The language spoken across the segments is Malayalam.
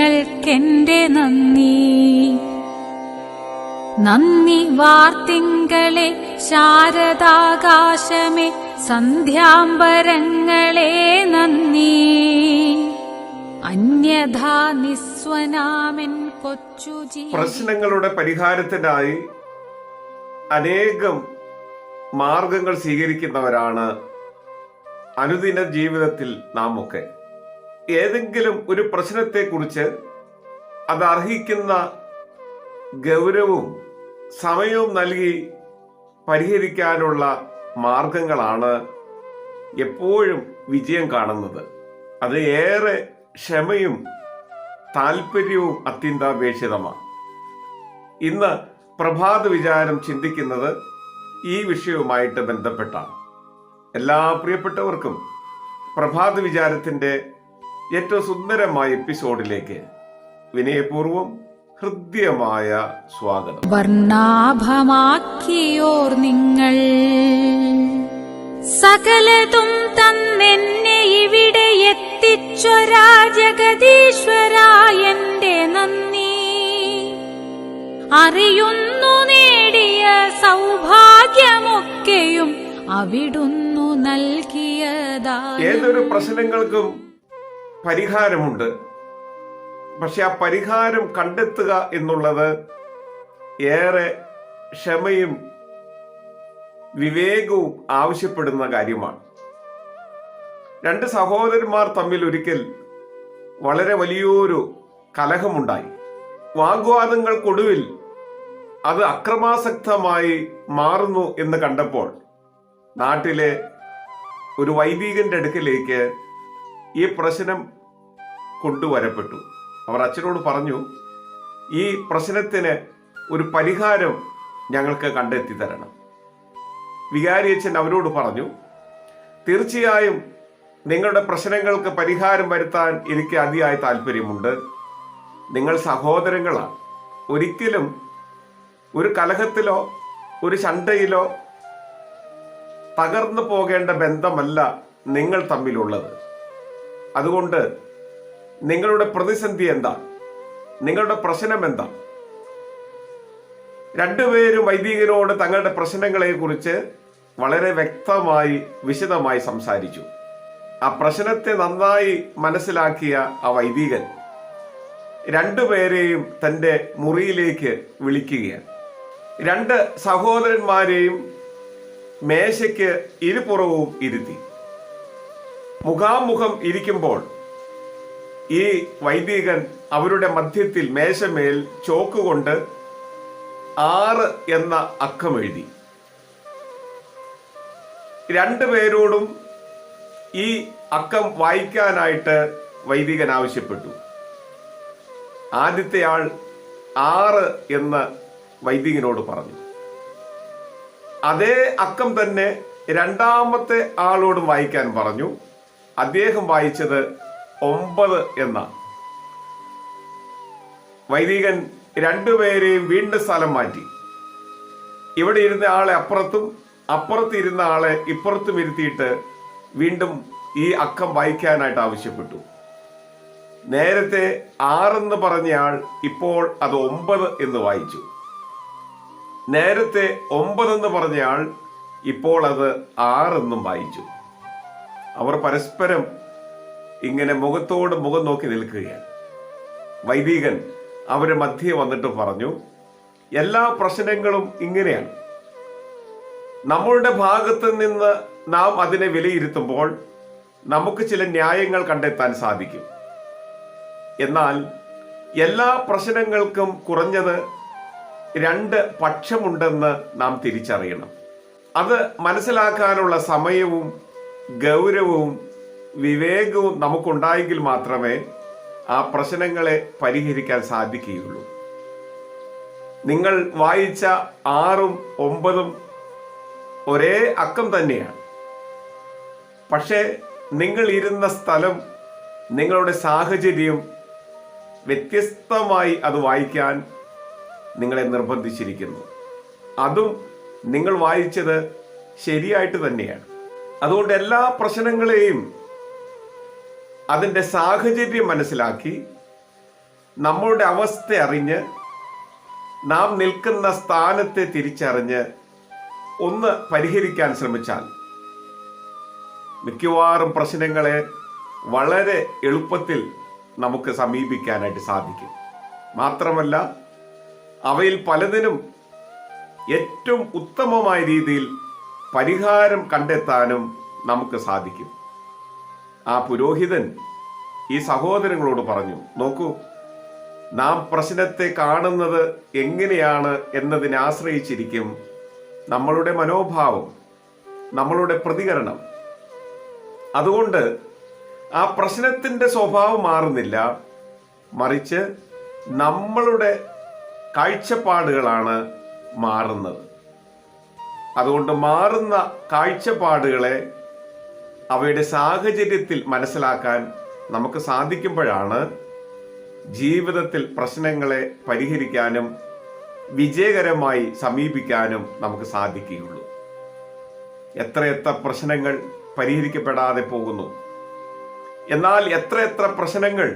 നിങ്ങൾക്കെന്റെ നന്ദി. നന്ദി വാർത്തിങ്കളെ ശാരദാകാശമേ സന്ധ്യാംബരങ്ങളെ നന്ദി. അന്യഥാ നിസ്വനാമൻ കൊച്ചു പ്രശ്നങ്ങളുടെ പരിഹാരത്തിനായി അനേകം മാർഗങ്ങൾ സ്വീകരിക്കുന്നവരാണ് അനുദിന ജീവിതത്തിൽ നാം ഒക്കെ. ഏതെങ്കിലും ഒരു പ്രശ്നത്തെക്കുറിച്ച് അത് അർഹിക്കുന്ന ഗൗരവവും സമയവും നൽകി പരിഹരിക്കാനുള്ള മാർഗങ്ങളാണ് എപ്പോഴും വിജയം കാണുന്നത്. അത് ഏറെ ക്ഷമയും താല്പര്യവും അത്യന്താപേക്ഷിതമാണ്. ഇന്ന് പ്രഭാത വിചാരം ചിന്തിക്കുന്നത് ഈ വിഷയവുമായിട്ട് ബന്ധപ്പെട്ടാണ്. എല്ലാ പ്രിയപ്പെട്ടവർക്കും പ്രഭാത വിചാരത്തിൻ്റെ ഏറ്റവും സുന്ദരമായ എപ്പിസോഡിലേക്ക് വിനയപൂർവം ഹൃദ്യമായ സ്വാഗതം. വർണ്ണാഭമാക്കിയോർ നിങ്ങൾ സകലതും തന്നെന്നെ ഇവിടെ എത്തിച്ചൊരാ ജഗദീശ്വരായന്റെ നന്ദി. അറിയുന്നു നേടിയ സൗഭാഗ്യമൊക്കെയും അവിടുന്നു നൽകിയതാ. ഏതൊരു പ്രശ്നങ്ങൾക്കും പരിഹാരമുണ്ട്. പക്ഷെ ആ പരിഹാരം കണ്ടെത്തുക എന്നുള്ളത് ഏറെ ക്ഷമയും വിവേകവും ആവശ്യപ്പെടുന്ന കാര്യമാണ്. രണ്ട് സഹോദരന്മാർ തമ്മിൽ ഒരിക്കൽ വളരെ വലിയൊരു കലഹമുണ്ടായി. വാഗ്വാദങ്ങൾക്കൊടുവിൽ അത് അക്രമാസക്തമായി മാറുന്നു എന്ന് കണ്ടപ്പോൾ നാട്ടിലെ ഒരു വൈദികന്റെ അടുക്കലേക്ക് ഈ പ്രശ്നം കൊണ്ടുവരപ്പെട്ടു. അവർ അച്ഛനോട് പറഞ്ഞു, ഈ പ്രശ്നത്തിന് ഒരു പരിഹാരം ഞങ്ങൾക്ക് കണ്ടെത്തി തരണം. വികാരി അച്ഛൻ അവരോട് പറഞ്ഞു, തീർച്ചയായും നിങ്ങളുടെ പ്രശ്നങ്ങൾക്ക് പരിഹാരം വരുത്താൻ എനിക്ക് അതിയായ താല്പര്യമുണ്ട്. നിങ്ങൾ സഹോദരങ്ങളാണ്. ഒരിക്കലും ഒരു കലഹത്തിലോ ഒരു ചണ്ടയിലോ തകർന്നു പോകേണ്ട ബന്ധമല്ല നിങ്ങൾ തമ്മിലുള്ളത്. അതുകൊണ്ട് നിങ്ങളുടെ പ്രതിസന്ധി എന്താ, നിങ്ങളുടെ പ്രശ്നം എന്താ? രണ്ടുപേരും വൈദികനോട് തങ്ങളുടെ പ്രശ്നങ്ങളെ കുറിച്ച് വളരെ വ്യക്തമായി വിശദമായി സംസാരിച്ചു. ആ പ്രശ്നത്തെ നന്നായി മനസ്സിലാക്കിയ ആ വൈദികൻ രണ്ടുപേരെയും തൻ്റെ മുറിയിലേക്ക് വിളിക്കുകയാണ്. രണ്ട് സഹോദരന്മാരെയും മേശയ്ക്ക് ഇരുപുറവും ഇരുത്തി. മുഖാമുഖം ഇരിക്കുമ്പോൾ ഈ വൈദികൻ അവരുടെ മധ്യത്തിൽ മേശമേൽ ചോക്കുകൊണ്ട് 6 എന്ന അക്കം എഴുതി. രണ്ടുപേരോടും ഈ അക്കം വായിക്കാനായിട്ട് വൈദികൻ ആവശ്യപ്പെട്ടു. ആദ്യത്തെ ആൾ 6 എന്ന് വൈദികനോട് പറഞ്ഞു. അതേ അക്കം തന്നെ രണ്ടാമത്തെ ആളോട് വായിക്കാൻ പറഞ്ഞു. അദ്ദേഹം വായിച്ചത് 9 എന്നാണ്. വൈദികൻ രണ്ടുപേരെയും വീണ്ടും സ്ഥലം മാറ്റി. ഇവിടെ ഇരുന്ന ആളെ അപ്പുറത്തും അപ്പുറത്തിരുന്ന ആളെ ഇപ്പുറത്തും ഇരുത്തിയിട്ട് വീണ്ടും ഈ അക്കം വായിക്കാനായിട്ട് ആവശ്യപ്പെട്ടു. നേരത്തെ 6 എന്ന് പറഞ്ഞയാൾ ഇപ്പോൾ അത് 9 എന്ന് വായിച്ചു. നേരത്തെ 9 എന്ന് പറഞ്ഞയാൾ ഇപ്പോൾ അത് 6 എന്നും വായിച്ചു. അവർ പരസ്പരം ഇങ്ങനെ മുഖത്തോട് മുഖം നോക്കി നിൽക്കുകയാണ്. വൈദികൻ അവരെ മധ്യേ വന്നിട്ട് പറഞ്ഞു, എല്ലാ പ്രശ്നങ്ങളും ഇങ്ങനെയാണ്. നമ്മളുടെ ഭാഗത്ത് നിന്ന് നാം അതിനെ വിലയിരുത്തുമ്പോൾ നമുക്ക് ചില ന്യായങ്ങൾ കണ്ടെത്താൻ സാധിക്കും. എന്നാൽ എല്ലാ പ്രശ്നങ്ങൾക്കും കുറഞ്ഞത് 2 പക്ഷമുണ്ടെന്ന് നാം തിരിച്ചറിയണം. അത് മനസ്സിലാക്കാനുള്ള സമയവും ഗൗരവവും വിവേകവും നമുക്കുണ്ടായെങ്കിൽ മാത്രമേ ആ പ്രശ്നങ്ങളെ പരിഹരിക്കാൻ സാധിക്കുകയുള്ളൂ. നിങ്ങൾ വായിച്ച 6ഉം 9ഉം ഒരേ അക്കം തന്നെയാണ്. പക്ഷേ നിങ്ങൾ ഇരുന്ന സ്ഥലം, നിങ്ങളുടെ സാഹചര്യം വ്യത്യസ്തമായി അത് വായിക്കാൻ നിങ്ങളെ നിർബന്ധിച്ചിരിക്കുന്നു. അതും നിങ്ങൾ വായിച്ചത് ശരിയായിട്ട് തന്നെയാണ്. അതുകൊണ്ട് എല്ലാ പ്രശ്നങ്ങളെയും അതിൻ്റെ സാഹചര്യം മനസ്സിലാക്കി നമ്മളുടെ അവസ്ഥ അറിഞ്ഞ് നാം നിൽക്കുന്ന സ്ഥാനത്തെ തിരിച്ചറിഞ്ഞ് ഒന്ന് പരിഹരിക്കാൻ ശ്രമിച്ചാൽ മിക്കവാറും പ്രശ്നങ്ങളെ വളരെ എളുപ്പത്തിൽ നമുക്ക് സമീപിക്കാനായിട്ട് സാധിക്കും. മാത്രമല്ല, അവയിൽ പലതിനും ഏറ്റവും ഉത്തമമായ രീതിയിൽ പരിഹാരം കണ്ടെത്താനും നമുക്ക് സാധിക്കും. ആ പുരോഹിതൻ ഈ സഹോദരങ്ങളോട് പറഞ്ഞു, നോക്കൂ, നാം പ്രശ്നത്തെ കാണുന്നത് എങ്ങനെയാണ് എന്നതിനെ ആശ്രയിച്ചിരിക്കും നമ്മളുടെ മനോഭാവം, നമ്മളുടെ പ്രതികരണം. അതുകൊണ്ട് ആ പ്രശ്നത്തിൻ്റെ സ്വഭാവം മാറുന്നില്ല, മറിച്ച് നമ്മളുടെ കാഴ്ചപ്പാടുകളാണ് മാറുന്നത്. അതുകൊണ്ട് മാറുന്ന കാഴ്ചപ്പാടുകളെ അവയുടെ സാഹചര്യത്തിൽ മനസ്സിലാക്കാൻ നമുക്ക് സാധിക്കുമ്പോഴാണ് ജീവിതത്തിൽ പ്രശ്നങ്ങളെ പരിഹരിക്കാനും വിജയകരമായി സമീപിക്കാനും നമുക്ക് സാധിക്കുകയുള്ളൂ. എത്രയെത്ര പ്രശ്നങ്ങൾ പരിഹരിക്കപ്പെടാതെ പോകുന്നു, എന്നാൽ എത്രയെത്ര പ്രശ്നങ്ങൾ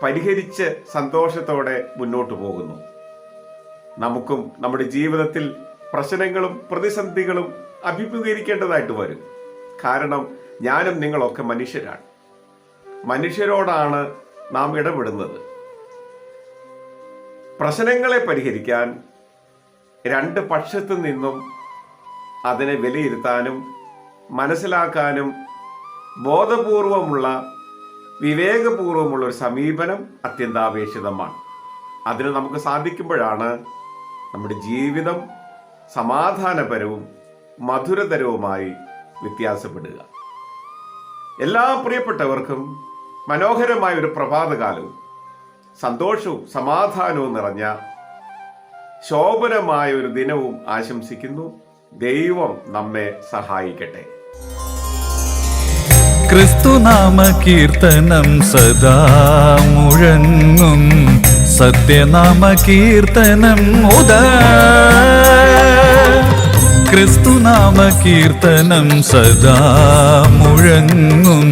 പരിഹരിച്ച് സന്തോഷത്തോടെ മുന്നോട്ട് പോകുന്നു. നമുക്കും നമ്മുടെ ജീവിതത്തിൽ പ്രശ്നങ്ങളും പ്രതിസന്ധികളും അഭിമുഖീകരിക്കേണ്ടതായിട്ട് വരും. കാരണം ഞാനും നിങ്ങളൊക്കെ മനുഷ്യരാണ്. മനുഷ്യരോടാണ് നാം ഇടപെടുന്നത്. പ്രശ്നങ്ങളെ പരിഹരിക്കാൻ രണ്ട് പക്ഷത്തു നിന്നും അതിനെ വിലയിരുത്താനും മനസ്സിലാക്കാനും ബോധപൂർവമുള്ള വിവേകപൂർവമുള്ള ഒരു സമീപനം അത്യന്താപേക്ഷിതമാണ്. അതിന് നമുക്ക് സാധിക്കുമ്പോഴാണ് നമ്മുടെ ജീവിതം സമാധാനപരവും മധുരതരവുമായി വ്യത്യാസപ്പെടുക. എല്ലാ പ്രിയപ്പെട്ടവർക്കും മനോഹരമായ ഒരു പ്രഭാതകാലവും സന്തോഷവും സമാധാനവും നിറഞ്ഞ ശോഭനമായ ഒരു ദിനവും ആശംസിക്കുന്നു. ദൈവം നമ്മെ സഹായിക്കട്ടെ. ക്രിസ്തുനാമ കീർത്തനം സദാ മുഴങ്ങും, സത്യനാമ കീർത്തനം മുതാ. ക്രിസ്തുനാമ കീർത്തനം സദാ മുഴങ്ങും,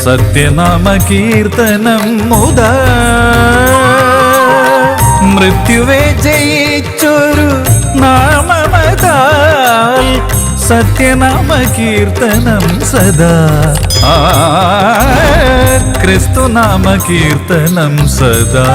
സത്യനാമ കീർത്തനം മുതാ. മൃത്യുവെ ജയിച്ചൊരു നാമമതാൽ, സത്യനാമ കീർത്തനം സദാ. ക്രിസ്തുനാമ കീർത്തനം സദാ.